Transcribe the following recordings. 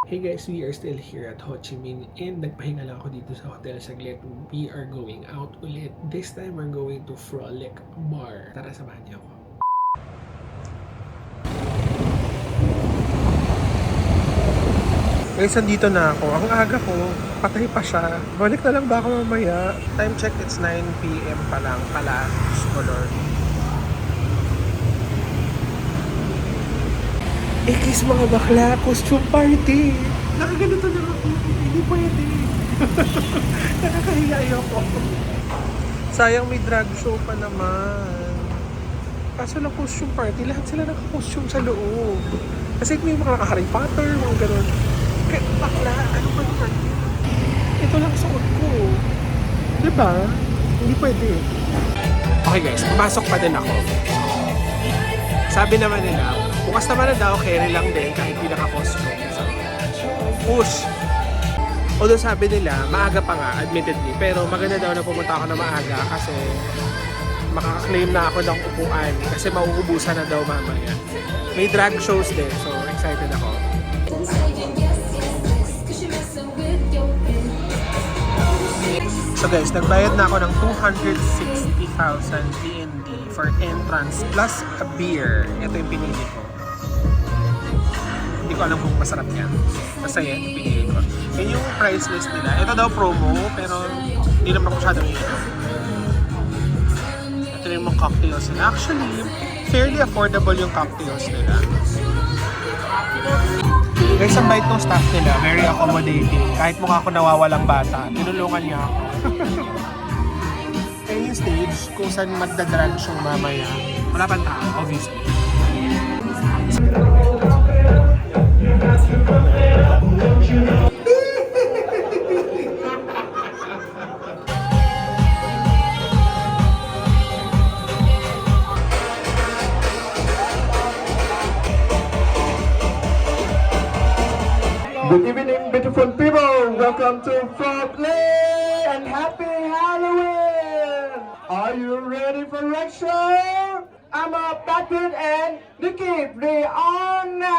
Hey guys, we are still here at Ho Chi Minh and nagpahinga lang ako dito sa hotel saglit. We are going out ulit. This time we're going to Frolic Bar. Tara, samahan niyo ako. Guys, nandito na ako. Ang aga ko, patay pa siya. Balik na lang ba ako mamaya? Time check, it's 9 PM pa lang pala. Lord. Kiss mga bakla, costume party. Nakaganito na ako. Hindi pwede. Nakakahiya ayoko. Sayang may drag show pa naman. Kaso lang costume party, lahat sila naka-costume sa loob. Kasi may mga naka-Harry Potter, mga ganun. Kaya bakla, ano ba naman? Ito lang suot ko. Diba? Hindi pwede. Okay guys, pumasok pa din ako. Sabi naman nila, bukas naman na daw, carry lang din kahit di naka-costume. So, push. Although sabi nila, maaga pa nga, admittedly. Pero maganda daw na pumunta ako na maaga kasi makaka-claim na ako ng upuan kasi mauubusan na daw mamaya. May drag shows din, so excited ako. So guys, nagbayad na ako ng 260,000 PND for entrance plus a beer. Ito yung pinili ko. Hindi ko alam kung masarap yan. Basta yan, yung pinili ko. Yan yung price list nila. Ito daw promo, pero hindi naman masyadong ito. Ito yung mga cocktails nila. Actually, fairly affordable yung cocktails nila. Guys, ang bait ng staff nila, very accommodating. Kahit mukha ako nawawalang bata, tinulungan niya ako. Kaya yung stage, kung saan magdadrag siyang mamaya, wala pang tao, obviously. Good evening, beautiful people. Welcome to Frolic and Happy Halloween. Are you ready for Rec Show? I'm a Patrick and Nikki Brianna.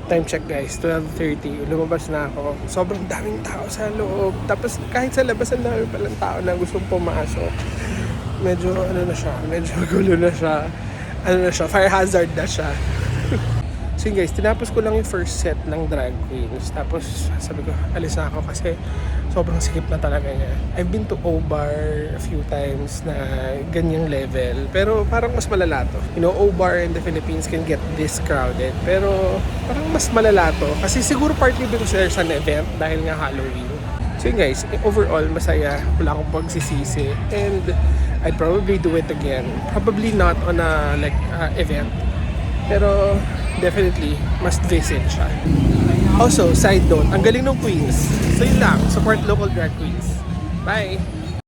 Time check guys, 12:30. Lumabas na ako. Sobrang daming tao sa loob. Tapos kahit sa labas, ang dami palang tao na gustong pumasok. Medyo ano na siya, medyo gulo na siya. Ano na siya, fire hazard na siya. So yun guys, tinapos ko lang yung first set ng drag queens. Tapos sabi ko, alis na ako kasi sobrang sikip na talaga niya. I've been to O-Bar a few times na ganyang level. Pero parang mas malala to. You know, O-Bar in the Philippines can get this crowded. Pero parang mas malala to. Kasi siguro partly because there's an event dahil nga Halloween. So yun guys, overall masaya. Wala akong pagsisisi. And I'd probably do it again. Probably not on a event. Pero definitely must visit siya. Also, side note, ang galing ng queens. So yun lang, support local drag queens. Bye!